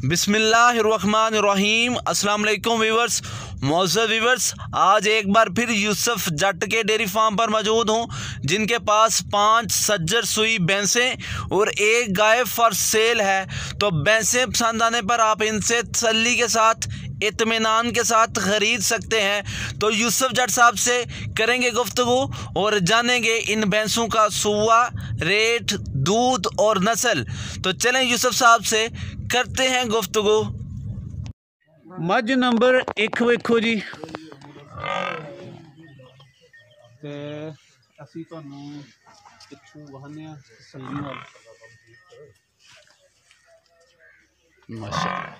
बिस्मिल्लाहिर्रहमानिर्रहीम। अस्सलाम वालेकुम व्यूवर्स, मौजूद व्यूवर्स, आज एक बार फिर यूसुफ जट के डेयरी फार्म पर मौजूद हूँ, जिनके पास 5 सज्जर सुई भैंसें और एक गाय फॉर सेल है। तो भैंसें पसंद आने पर आप इनसे तसल्ली के साथ, इत्मीनान के साथ ख़रीद सकते हैं। तो यूसुफ जट साहब से करेंगे गुफ्तगू और जानेंगे इन भैंसों का सुवा, रेट, दूध और नस्ल। तो चलें यूसुफ साहब से करते हैं गुफ्तगू। मझ नंबर 1 वेखो जी, ते असी तुहानू पिछू वहाने तसल्ली नाल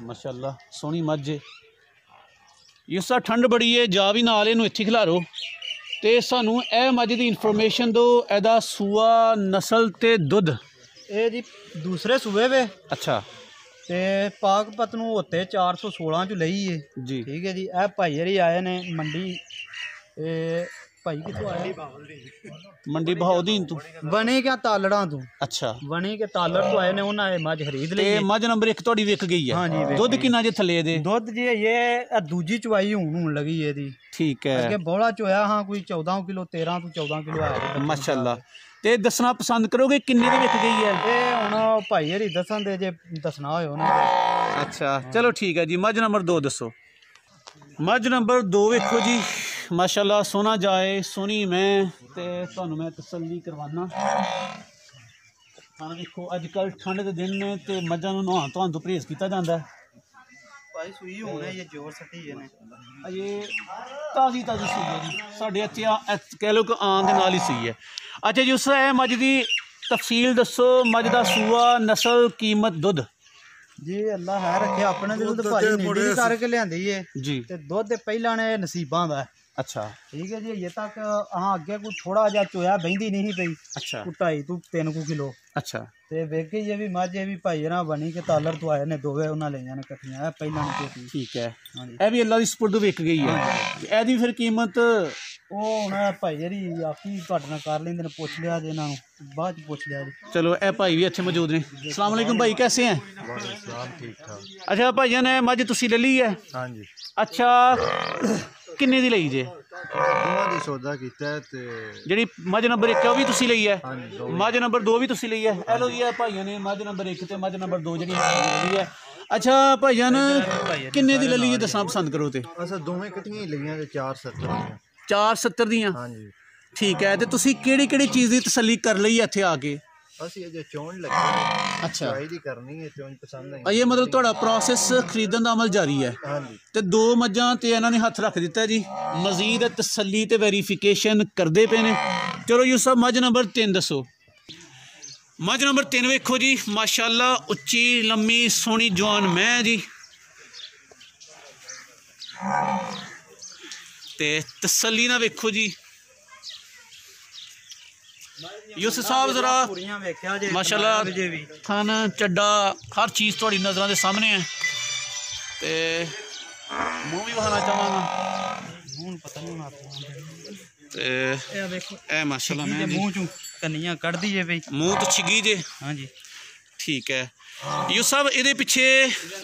माशाअल्लाह सोहनी मझ है। इस ठंड बड़ी है, जा भी नाल इनू इत्थे खिलारो। ते सानू ए मझ दी इन्फॉर्मेशन दो, एदा सूआ, नस्ल ते दुध। ये जी दूसरे सूबे वे। अच्छा, ते पाक पतनू होते 416 चो लई है जी। ठीक है जी। ए भाई हरी आए ने मंडी, भाई कितों आए? मंडी बहाउद्दीन तू, बनी क्या तालड़ा तू। अच्छा, बनी के तालड़ तो आए ने, उन्हें मझ खरीद ली। मझ नंबर 1 तुहाडी विक गई है। हाँ जी, दुध किन्ना जे थले दे? दुध जी ये दूजी चवाई हूं लगी है दी। ठीक है, अगे बौला चोया हाँ कोई 14 किलो 13 तो 14 किलो आया माशाअल्लाह। ते दसना पसंद करोगे किन्ने दी विक गई है? ये हुण भाई हरी दसन दे जे दसना होए उन्हें। अच्छा चलो ठीक है जी। मझ नंबर 2 दसो। मझ नंबर 2 वेखो जी, माशाअल्लाह सोना जाए, सोनी मैं ते तुहानू मैं तसल्ली करवाना। हाँ देखो अजकल ठंड के दिन ने ते मझां नूं नहाउण धोउण तो परहेज किया जाता है। भाई सुई होने ये जोर सटी ने, ये ताज़ी ताज़ी सुई है जी, साढ़े इत्थे कह लो कि आन दे नाल ही सुई है। अच्छा जी, उस मझ की तफसील दसो, मझ का सूआ, नस्ल, कीमत, दुध जी। अल्लाह है रखे अपने दुध भाई नीडी करके लियांदी है जी। ते दुध पहला ने नसीबां दा। अच्छा ठीक है जी। ये तक हाँ अगे कोई थोड़ा जा चोया बहिंदी नहीं पई। अच्छा, 2.5 तो 3 किलो। अच्छा, ते वेख के ये भी माझे भी भाई ना बनी के तालर तो आए ने, दोवे उन्हां ले जाने कठियां पहला ने चोटी। ठीक है, हाँ जी। ए भी अल्लाह दी सुपुर्द विक गई है। एदी फिर कीमत वो हुण भाई जी आप ही घट ना कर लेंदे ने, पुछ लिया जे इन्हां नूं, बाद च पुछ लिया जी। चलो ए भाई भी अच्छे मौजूद ने। अस्सलाम वालेकुम भाई, कैसे हैं? ठीक ठाक। अच्छा भाइयों ने मझ तुसी ले ली है? हाँ जी। अच्छा किन्ने दी लई जे? दोवां दी सौदा कीता है ते ਜਿਹੜੀ ਮੱਝ ਨੰਬਰ 1 ਉਹ ਵੀ ਤੁਸੀਂ ਲਈ ਹੈ? हाँ जी। ਮੱਝ ਨੰਬਰ 2 ਵੀ ਤੁਸੀਂ ਲਈ ਹੈ? ਇਹ ਲੋ ਜੀ ਇਹ ਭਾਈਆਂ ਨੇ ਮੱਝ ਨੰਬਰ 1 ਤੇ ਮੱਝ ਨੰਬਰ 2 ਜਿਹੜੀ ਲਈ ਹੈ। ਅੱਛਾ ਭਾਈਆਂ ਨੇ ਕਿੰਨੇ ਦੀ ਲੈ ਲਈ ਹੈ, ਦੱਸਣਾ ਪਸੰਦ ਕਰੋ ਤੇ? ਅਸਾਂ ਦੋਵੇਂ ਇਕੱਠੀਆਂ ਹੀ ਲਈਆਂ ਤੇ 470 ਦੀਆਂ। 470 ਦੀਆਂ? हाँ जी। ਠੀਕ ਹੈ। ਤੇ ਤੁਸੀਂ ਕਿਹੜੀ ਕਿਹੜੀ ਚੀਜ਼ ਦੀ ਤਸੱਲੀ ਕਰ ਲਈ ਇੱਥੇ ਆ ਕੇ? ਅਸੀਂ ਅਜੇ ਚੋਣ ਲੱਗੇ। ਅੱਛਾ, ਚਵਾਈ ਦੀ ਕਰਨੀ ਹੈ, ਚੋਣ ਪਸੰਦ ਆਈ। ਇਹ ਮਤਲਬ ਤੁਹਾਡਾ ਪ੍ਰੋਸੈਸ ਖਰੀਦਣ ਦਾ ਅਮਲ ਜਾਰੀ ਹੈ? हाँ जी। ਤੇ 2 ਮੱਝਾਂ ਤੇ ਇਹਨਾਂ ਨੇ ਹੱਥ ਰੱਖ ਦਿੱਤਾ ਜੀ, ਮਜ਼ੀਦ ਤਸੱਲੀ ਤੇ ਵੈਰੀਫਿਕੇਸ਼ਨ ਕਰਦੇ ਪਏ ਨੇ। ਚਲੋ ਯੂਸਫ ਮੱਝ ਨੰਬਰ 3 ਦੱਸੋ। ਮੱਝ ਨੰਬਰ 3 ਵੇਖੋ ਜੀ, ਮਾਸ਼ਾਅੱਲਾ ਉੱਚੀ ਲੰਮੀ ਸੋਹਣੀ ਜਵਾਨ ਮੈਂ ਜੀ। ਤੇ ਤਸੱਲੀ ਨਾਲ ਵੇਖੋ ਜੀ यूसुफ साहब जरा माशाल्लाह थान चड्डा हर चीज़ थोड़ी नज़रों के सामने है। ते मूँह भी बहाना चाहवागा ते माशाल्लाह मैं मूँह चू कन्नियां कढ़ दी जे भाई, मूँह तो छिगी जे। हाँ जी ठीक है। यूसुफ ये पिछे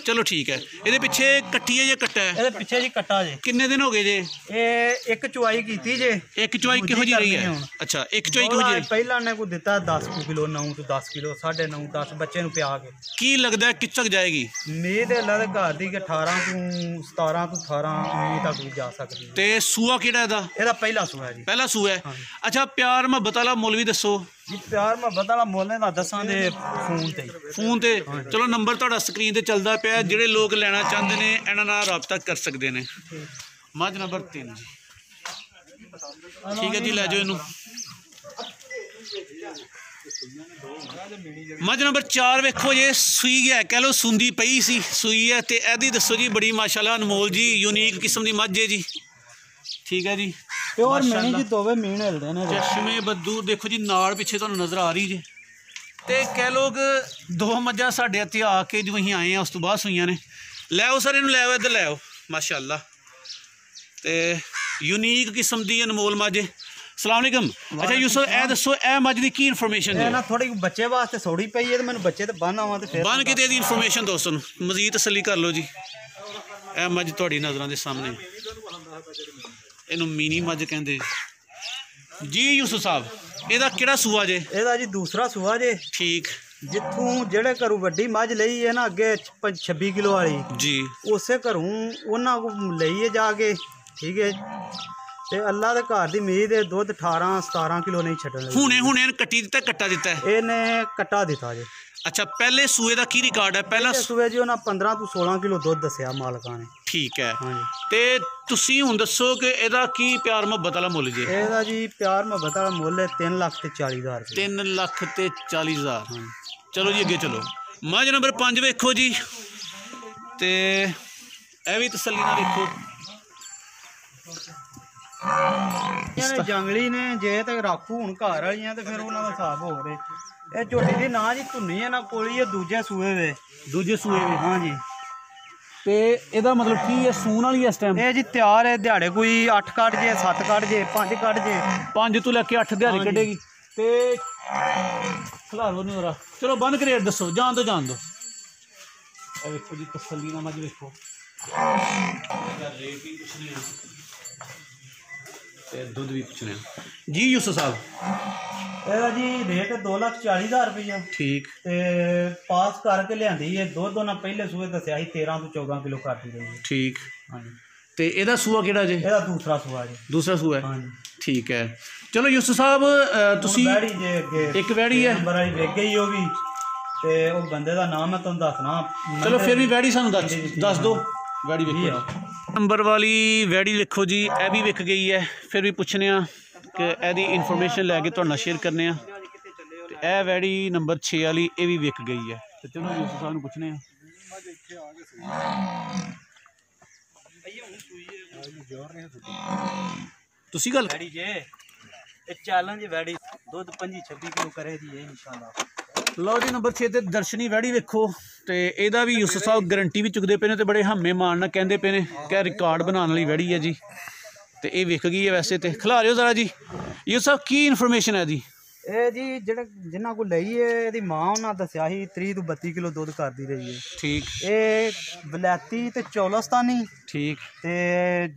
चलो ठीक है, ये पिछे कट्टी है या कट्टा है? ये पिछे जी कट्टा जे। किन्ने दिन हो गए जे? ये एक चुवाई की जे। एक चुवाई किहो जी रही है? अच्छा एक चुवाई किहो जी? पहला ने को दिता 10 किलो, 9 तो 10 किलो, 9.5 10 बच्चे नु पिया के। की लगता है कित तक जाएगी? उम्मीद है अल्लाह दे घर दी के 18 तो 17 तो 18 उम्मीद तक भी जा सकती है। ते सूआ किहड़ा एदा? एदा पहला सूआ है जी। पहला सूआ है। अच्छा प्यार मुहब्बत वाला मुल भी दसो जी। प्यार मुहब्बत वाला मुल ने दसां दे फोन ते चलो नंबर तुहाडा स्क्रीन ते चलदा पिया, जिहड़े लोग लेना चाहते ने इन्हां नाल राबता कर सकते ने। मझ नंबर 3 जी, ठीक है जी, लै जाओ इनू। मझ नंबर 4 वेखो जे, सूई है कह लो सुंदी पई सी सूई है। ते एदी दसो जी, बड़ी माशाल्लाह अनमोल जी यूनीक किस्म दी मझ है जी। ठीक है जी, प्योर मीन जी, दोवे मीन हिलदे ने। चश्मे बद्दू देखो जी, नाड़ पिछे तुहानू नज़र आ रही जी। ते कह लोग 2 मझां साढ़े इत्थे आके जो असीं आए हैं उस तो बाद सूईयां ने। लैओ सर इनू लैओ, इधर लैओ माशाअल्लाह। ते यूनीक किस्म दी अनमोल मझ ਸਲਾਮ ਅਲੈਕਮ। ਅੱਛਾ ਯੂਸਫ, ਇਹ ਦੱਸੋ ਇਹ ਮੱਝ ਦੀ ਕੀ ਇਨਫੋਰਮੇਸ਼ਨ ਇਹ ਹੈ? ਨਾ ਥੋੜੀ ਬੱਚੇ ਵਾਸਤੇ ਸੌੜੀ ਪਈ ਹੈ ਤੇ ਮੈਨੂੰ ਬੱਚੇ ਤੇ ਬੰਨ ਆਵਾਂ ਤੇ ਫਿਰ ਬੰਨ ਕੇ ਤੇ ਇਹਦੀ ਇਨਫੋਰਮੇਸ਼ਨ ਦੋਸਤਾਂ ਨੂੰ ਮਜ਼ੀਦ ਤਸੱਲੀ ਕਰ ਲਓ ਜੀ। ਇਹ ਮੱਝ ਤੁਹਾਡੀ ਨਜ਼ਰਾਂ ਦੇ ਸਾਹਮਣੇ, ਇਹਨੂੰ ਮੀਨੀ ਮੱਝ ਕਹਿੰਦੇ ਜੀ। ਯੂਸਫ ਸਾਹਿਬ, ਇਹਦਾ ਕਿਹੜਾ ਸੂਆ ਜੇ? ਇਹਦਾ ਜੀ ਦੂਸਰਾ ਸੂਆ ਜੇ। ਠੀਕ ਜਿੱਥੋਂ ਜਿਹੜੇ ਘਰੋਂ ਵੱਡੀ ਮੱਝ ਲਈ ਹੈ ਨਾ ਅੱਗੇ 26 ਕਿਲੋ ਵਾਲੀ ਜੀ, ਉਸੇ ਘਰੋਂ ਉਹਨਾਂ ਕੋਲ ਲਈ ਹੈ ਜਾ ਕੇ, ਠੀਕ ਹੈ। ਤੇ ਅੱਲਾ ਦੇ ਘਰ ਦੀ ਉਮੀਦ ਹੈ ਦੁੱਧ 18-17 ਕਿਲੋ ਨਹੀਂ ਛੱਡਣ ਲੱਗੀ। ਹੁਣੇ ਕੱਟੀ ਦਿੱਤਾ, ਕੱਟਾ ਦਿੱਤਾ ਹੈ? ਇਹਨੇ ਕੱਟਾ ਦਿੱਤਾ ਜੇ। ਅੱਛਾ, ਪਹਿਲੇ ਸੂਏ ਦਾ ਕੀ ਰਿਕਾਰਡ ਹੈ? ਪਹਿਲਾ ਸੂਏ ਜੀ ਉਹਨਾਂ 15 ਤੋਂ 16 ਕਿਲੋ ਦੁੱਧ ਦੱਸਿਆ ਮਾਲਕਾਂ ਨੇ। ਠੀਕ ਹੈ। ਹਾਂਜੀ, ਤੇ ਤੁਸੀਂ ਹੁਣ ਦੱਸੋ ਕਿ ਇਹਦਾ ਕੀ ਪਿਆਰ ਮੁਹੱਬਤ ਵਾਲਾ ਮੁੱਲ ਜੇ? ਇਹਦਾ ਜੀ ਪਿਆਰ ਮੁਹੱਬਤ ਵਾਲਾ ਮੁੱਲ ਹੈ 3,40,000 ਰੁਪਏ। 3,40,000। ਚਲੋ ਜੀ ਅੱਗੇ ਚਲੋ। ਮੱਝ ਨੰਬਰ 5 ਵੇਖੋ ਜੀ, ਤੇ ਇਹ ਵੀ ਤਸੱਲੀ ਨਾਲ ਵੇਖੋ। ਇਹਨੇ ਜੰਗਲੀ ਨੇ ਜੇ ਤੇ ਰਾਖੂ ਹੁਣ ਘਰ ਵਾਲੀਆਂ ਤੇ ਫਿਰ ਉਹਨਾਂ ਦਾ ਹਿਸਾਬ ਹੋ ਰਿਹਾ। ਇਹ ਝੋਟੀ ਦੀ ਨਾ ਜੀ ਧੁੰਨੀ ਹੈ ਨਾ ਕੋਲੀ ਹੈ, ਦੂਜੇ ਸੂਏ ਵੇ। ਦੂਜੇ ਸੂਏ ਵੀ? ਹਾਂਜੀ। ਤੇ ਇਹਦਾ ਮਤਲਬ ਕੀ ਹੈ, ਸੂਣ ਵਾਲੀ ਇਸ ਟਾਈਮ? ਇਹ ਜੀ ਤਿਆਰ ਹੈ, ਦਿਹਾੜੇ ਕੋਈ 8 ਕੱਢ ਜੇ, 7 ਕੱਢ ਜੇ, 5 ਕੱਢ ਜੇ। 5 ਤੋਂ ਲੈ ਕੇ 8 ਦਿਹਾੜੇ ਕੱਢੇਗੀ। ਤੇ ਖਿਲਾਰੋ ਨਹੀਂ ਹੋ ਰਹਾ। ਚਲੋ ਬੰਨ ਕੇ ਰੇਟ ਦੱਸੋ, ਜਾਣ ਦੋ। ਇਹ ਵੇਖੋ ਜੀ, ਤਸੱਲੀ ਨਾਲ ਮੱਝ ਵੇਖੋ। ਰੇਟ ਵੀ ਪੁੱਛਣੇ ਆ ਤੇ ਦੁੱਧ ਵੀ ਪੁੱਛਣੇ ਆ ਜੀ। ਯੂਸਫ ਸਾਹਿਬ, ਇਹਦਾ ਜੀ ਰੇਟ 2,40,000 ਰੁਪਈਆ। ਠੀਕ। ਤੇ ਪਾਸ ਕਰਕੇ ਲਿਆਂਦੀ ਹੈ ਦੁੱਧ ਉਹਨਾਂ ਪਹਿਲੇ ਸੂਏ ਦੱਸਿਆ ਸੀ 13 ਤੋਂ 14 ਕਿਲੋ ਕਰਦੀ ਰਹੀ ਹੈ। ਠੀਕ। ਹਾਂਜੀ। ਤੇ ਇਹਦਾ ਸੂਆ ਕਿਹੜਾ ਜੇ? ਇਹਦਾ ਦੂਸਰਾ ਸੂਆ ਜੀ। ਦੂਸਰਾ ਸੂਆ ਹੈ? ਹਾਂਜੀ। ਠੀਕ ਹੈ। ਚਲੋ ਯੂਸਫ ਸਾਹਿਬ, ਤੁਸੀਂ ਵੈੜੀ ਜੇ ਅੱਗੇ ਇੱਕ ਵੈੜੀ ਹੈ ਨੰਬਰ ਵਾਲੀ ਵੇਖ ਗਈ ਉਹ ਵੀ, ਤੇ ਉਹ ਬੰਦੇ ਦਾ ਨਾਮ ਮੈਂ ਤੁਹਾਨੂੰ ਦੱਸਣਾ। ਚਲੋ ਫਿਰ ਵੀ ਵੈੜੀ ਸਾਨੂੰ ਦੱਸ ਦਿਓ। ਵੈੜੀ ਵੇਖੋ, ਨੰਬਰ ਵਾਲੀ ਵੈੜੀ ਵੇਖੋ ਜੀ, ਇਹ ਵੀ ਵਿਕ ਗਈ ਹੈ। ਫਿਰ ਵੀ ਪੁੱਛਣੇ ਆ ਕਿ ਇਹਦੀ ਇਨਫੋਰਮੇਸ਼ਨ ਲੈ ਕੇ ਤੁਹਾਡੇ ਨਾਲ ਸ਼ੇਅਰ ਕਰਨੇ ਆ। ਤੇ ਇਹ ਵੈੜੀ ਨੰਬਰ 6 ਵਾਲੀ, ਇਹ ਵੀ ਵਿਕ ਗਈ ਹੈ। ਤੇ ਚਲੋ ਯੂਸਫ ਸਾਹਿਬ ਨੂੰ ਪੁੱਛਣੇ ਆ। ਤੁਸੀਂ ਗੱਲ ਵੈੜੀ ਜੇ ਇਹ ਚੈਲੰਜ ਵੈੜੀ ਦੁੱਧ 25-26 ਕਿਲੋ ਕਰੇ ਦੀ ਹੈ ਇਨਸ਼ਾਅੱਲਾ। ਲਓ ਜੀ, ਨੰਬਰ 6 ਤੇ ਦਰਸ਼ਨੀ ਵੈੜੀ ਵੇਖੋ। ਤੇ ਇਹਦਾ ਵੀ ਯੂਸਫ ਸਾਹਿਬ ਗਰੰਟੀ ਵੀ ਚੁੱਕਦੇ ਪਏ ਨੇ ਤੇ ਬੜੇ ਹੰਮੇ ਮਾਣ ਨਾਲ ਕਹਿੰਦੇ ਪਏ ਨੇ ਕਿ ਰਿਕਾਰਡ ਬਣਾਉਣ ਵਾਲੀ ਵੈੜੀ ਹੈ ਜੀ। ਤੇ ਇਹ ਵਿਕ ਗਈ ਹੈ ਵੈਸੇ। ਤੇ ਖਿਲਾ ਰਿਓ ਜ਼ਰਾ ਜੀ ਯੂਸਫ ਸਾਹਿਬ, ਕੀ ਇਨਫੋਰਮੇਸ਼ਨ ਹੈ ਜੀ? ਇਹ ਜੀ ਜਿਹੜੇ ਜਿਨ੍ਹਾਂ ਕੋਲ ਲਈ ਹੈ ਇਹਦੀ ਮਾਂ ਉਹਨਾਂ ਦੱਸਿਆ ਸੀ 30 ਤੋਂ 32 ਕਿਲੋ ਦੁੱਧ ਕਰਦੀ ਰਹੀ ਹੈ। ਠੀਕ। ਇਹ ਵਲੈਤੀ ਤੇ ਚੌਲਸਤਾਨੀ, ਠੀਕ, ਤੇ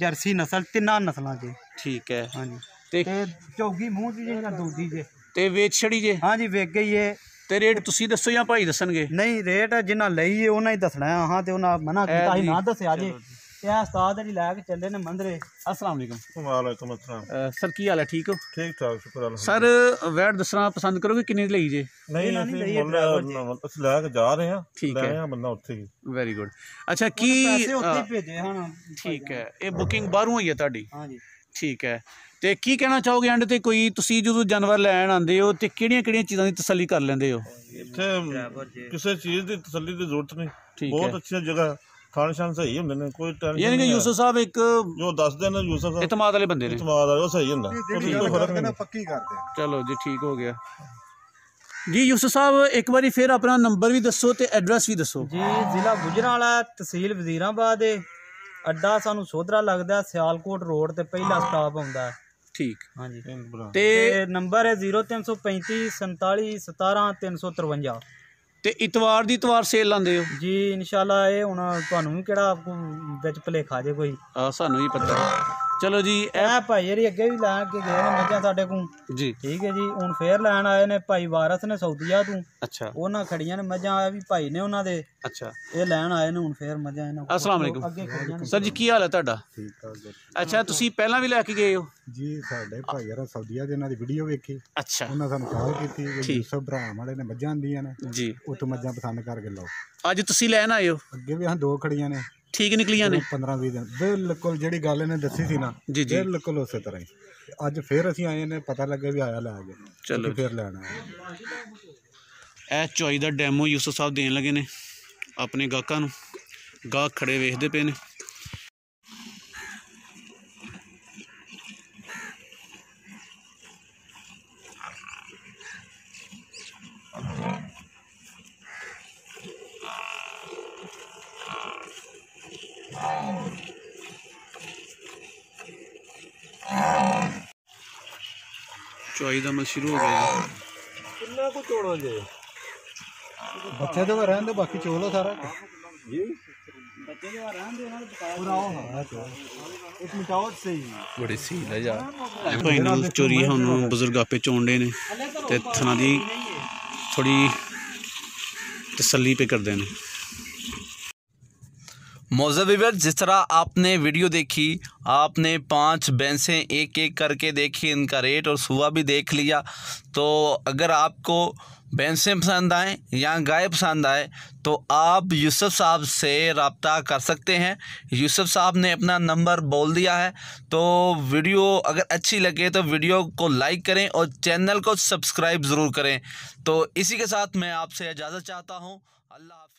ਜਰਸੀ ਨਸਲ, ਤਿੰਨਾਂ ਨਸਲਾਂ ਜੇ। ਠੀਕ ਹੈ। ਹਾਂਜੀ। ਤੇ ਤੇ ਚੌਗੀ ਮੂੰਹ ਦੀ ਜੇ ਜਾਂ ਦੂਜੀ ਜੇ। ਤੇ ਵੇਚ ਛੜੀ ਜੇ? ਹਾਂਜੀ ਵਿਕ ਗਈ ਹੈ। ਤੇ ਰੇਟ ਤੁਸੀਂ ਦੱਸੋ ਜਾਂ ਭਾਈ ਦੱਸਣਗੇ? ਨਹੀਂ, ਰੇਟ ਜਿਨ੍ਹਾਂ ਲਈ ਹੈ ਉਹਨਾਂ ਹੀ ਦੱਸਣਾ ਹੈ। ਹਾਂ, ਤੇ ਉਹਨਾਂ ਮਨਾ ਕੀਤਾ ਸੀ ਨਾ ਦੱਸਿਆ ਜੇ। ਤੇ ਆ ਉਸਤਾਦ ਜਿਹੜੀ ਲੈ ਕੇ ਚੱਲੇ ਨੇ ਮੰਦਰੇ। अस्सलाम वालेकुम। वालेकुम अस्सलाम। सर की हाल है? ठीक हो? ठीक ठाक, शुक्र अल्लाह। सर वैट दसना पसंद करोगे किन्नी ਲਈ ਜੇ? ਨਹੀਂ ਅਸੀਂ ਲੈ ਕੇ ਜਾ ਰਹੇ ਹਾਂ। ਠੀਕ ਹੈ। ਲੈ ਬੰਦਾ ਉੱਥੇ ਹੀ। Very good. ਅੱਛਾ, ਕੀ ਪੈਸੇ ਉੱਥੇ ਭੇਜੇ ਹਨ। ਠੀਕ ਹੈ। ਇਹ ਬੁਕਿੰਗ ਬਾਹਰੋਂ ਹੋਈ ਹੈ ਤੁਹਾਡੀ? ਹਾਂਜੀ। ਠੀਕ ਹੈ। ਤੇ ਕੀ ਕਹਿਣਾ ਚਾਹੋਗੇ ਐਂਡ ਤੇ, ਕੋਈ ਤੁਸੀਂ ਜਦੋਂ ਜਾਨਵਰ ਲੈਣ ਆਉਂਦੇ ਹੋ ਤੇ ਕਿਹੜੀਆਂ ਚੀਜ਼ਾਂ ਦੀ ਤਸੱਲੀ ਕਰ ਲੈਂਦੇ ਹੋ? ਇੱਥੇ ਕਿਸੇ ਚੀਜ਼ ਦੀ ਤਸੱਲੀ ਦੀ ਜ਼ਰੂਰਤ ਨਹੀਂ। ਠੀਕ ਬਹੁਤ ਅੱਛੀ ਜਗ੍ਹਾ, ਖਾਣ ਸ਼ਾਨ ਸਹੀ ਹੁੰਦੇ ਨੇ, ਕੋਈ ਟੈਨਸ਼ਨ ਯਾਨੀ ਕਿ ਯੂਸਫ ਸਾਹਿਬ ਇੱਕ ਜੋ ਦੱਸਦੇ ਨੇ ਯੂਸਫ ਸਾਹਿਬ ਇਤਮਾਦ ਵਾਲੇ ਬੰਦੇ ਨੇ। ਇਤਮਾਦ ਵਾਲੇ, ਉਹ ਸਹੀ ਹੁੰਦਾ। ਪੱਕੀ ਕਰਦੇ। ਚਲੋ ਜੀ, ਠੀਕ ਹੋ ਗਿਆ ਜੀ। ਯੂਸਫ ਸਾਹਿਬ ਇੱਕ ਵਾਰੀ ਫਿਰ ਆਪਣਾ ਨੰਬਰ ਵੀ ਦੱਸੋ ਤੇ ਐਡਰੈਸ ਵੀ ਦੱਸੋ ਜੀ। ਜ਼ਿਲ੍ਹਾ ਗੁਜਰਾਂਵਾਲਾ, ਤਹਿਸੀਲ ਵਜ਼ੀਰਾਬਾਦ ਹੈ। ਅੱਡਾ ਸਾਨੂੰ ਸੋਧਰਾ ਲੱਗਦਾ, ਸਿਆਲਕੋਟ ਰੋਡ ਤੇ ਪਹਿਲਾ ਸਟਾਪ ਆਉਂਦਾ। ਠੀਕ। ਹਾਂਜੀ। ਤੇ ਨੰਬਰ ਹੈ 0335 47 17 353। ਤੇ ਇਤਵਾਰ ਦੀ ਇਤਵਾਰ ਸੇਲ ਲਾਉਂਦੇ ਹੋ ਜੀ? ਇਨਸ਼ਾਅੱਲਾ। ਇਹ ਹੁਣ ਤੁਹਾਨੂੰ ਵੀ ਕਿਹੜਾ ਵਿੱਚ ਭੁਲੇਖਾ ਜੇ ਕੋਈ? ਸਾਨੂੰ ਵੀ ਪਤਾ। ਚਲੋ ਜੀ। ਇਹ ਭਾਈ ਜਿਹੜੀ ਅੱਗੇ ਵੀ ਲੈਣ ਕੇ ਗਏ ਨੇ ਮੱਝਾਂ ਸਾਡੇ ਕੋਲ ਜੀ। ਠੀਕ ਹੈ ਜੀ। ਹੁਣ ਫੇਰ ਲੈਣ ਆਏ ਨੇ ਭਾਈ ਵਾਰਸ ਨੇ ਸਊਦੀਆ ਤੋਂ। ਅੱਛਾ। ਉਹਨਾਂ ਖੜੀਆਂ ਨੇ ਮੱਝਾਂ, ਇਹ ਵੀ ਭਾਈ ਨੇ ਉਹਨਾਂ ਦੇ। ਅੱਛਾ। ਇਹ ਲੈਣ ਆਏ ਨੇ ਹੁਣ ਫੇਰ ਮੱਝਾਂ ਇਹਨਾਂ ਕੋਲ। अस्सलाम वालेकुम सर जी, की हाल है ਤੁਹਾਡਾ? ਠੀਕ ਠਾਕ ਜੀ। ਅੱਛਾ, ਤੁਸੀਂ ਪਹਿਲਾਂ ਵੀ ਲੈ ਕੇ ਗਏ ਹੋ? ਜੀ ਸਾਡੇ ਭਾਈ ਯਾਰ ਸਊਦੀਆ ਦੇ, ਇਹਨਾਂ ਦੀ ਵੀਡੀਓ ਵੇਖੀ, ਅੱਛਾ। ਉਹਨਾਂ ਸਾਨੂੰ ਕਾਲ ਕੀਤੀ ਵੀ ਯੂਸਫ ਭਰਾਵਾਂ ਵਾਲੇ ਨੇ ਮੱਝਾਂ ਆਂਦੀਆਂ ਨੇ ਜੀ, ਉੱਥੋਂ ਮੱਝਾਂ ਪਸੰਦ ਕਰਕੇ ਲਓ। ਅੱਜ ਤੁਸੀਂ ਲੈਣ ਆਏ ਹੋ? ਅੱਗੇ ਵੀ ਹਾਂ 2 ਖੜੀਆਂ ਨੇ, ਠੀਕ ਨਿਕਲੀਆਂ ਨੇ? 15-20 ਦਿਨ ਬਿਲਕੁਲ ਜਿਹੜੀ ਗੱਲ ਇਹਨੇ ਦੱਸੀ ਸੀ ਨਾ, ਜੀ ਜੀ, ਬਿਲਕੁਲ ਉਸੇ ਤਰ੍ਹਾਂ ਹੀ। ਅੱਜ ਫੇਰ ਅਸੀਂ ਆਏ ਨੇ, ਪਤਾ ਲੱਗਾ ਵੀ ਆਇਆ ਲੈ ਗਏ। ਚਲੋ ਫੇਰ ਲੈਣਾ। ਇਹ ਚੋਈ ਦਾ ਡੈਮੋ ਯੂਸਫ ਸਾਹਿਬ ਦੇਣ ਲੱਗੇ ਨੇ ਆਪਣੇ ਗਾਹਕਾਂ ਨੂੰ। ਗਾਹਕ ਖੜੇ ਵੇਖਦੇ ਪਏ ਨੇ। चुआई का अमल शुरू हो गया जी। बच्चे तो रहने दो, बाकी चोलो सारा बड़ी सील है यार। भाई नाल चोरी हम बजुर्ग आपे चोंडे ने ते थना दी थोड़ी तसल्ली पे करते हैं। मौजूद व्यूअर्स, जिस तरह आपने वीडियो देखी, आपने 5 भैंसें एक एक करके देखी, इनका रेट और सुबह भी देख लिया। तो अगर आपको भैंसें पसंद आएँ या गाय पसंद आए तो आप यूसुफ साहब से रब्ता कर सकते हैं। यूसुफ साहब ने अपना नंबर बोल दिया है। तो वीडियो अगर अच्छी लगे तो वीडियो को लाइक करें और चैनल को सब्सक्राइब ज़रूर करें। तो इसी के साथ मैं आपसे इजाज़त चाहता हूँ। अल्लाह हाफ़िज़।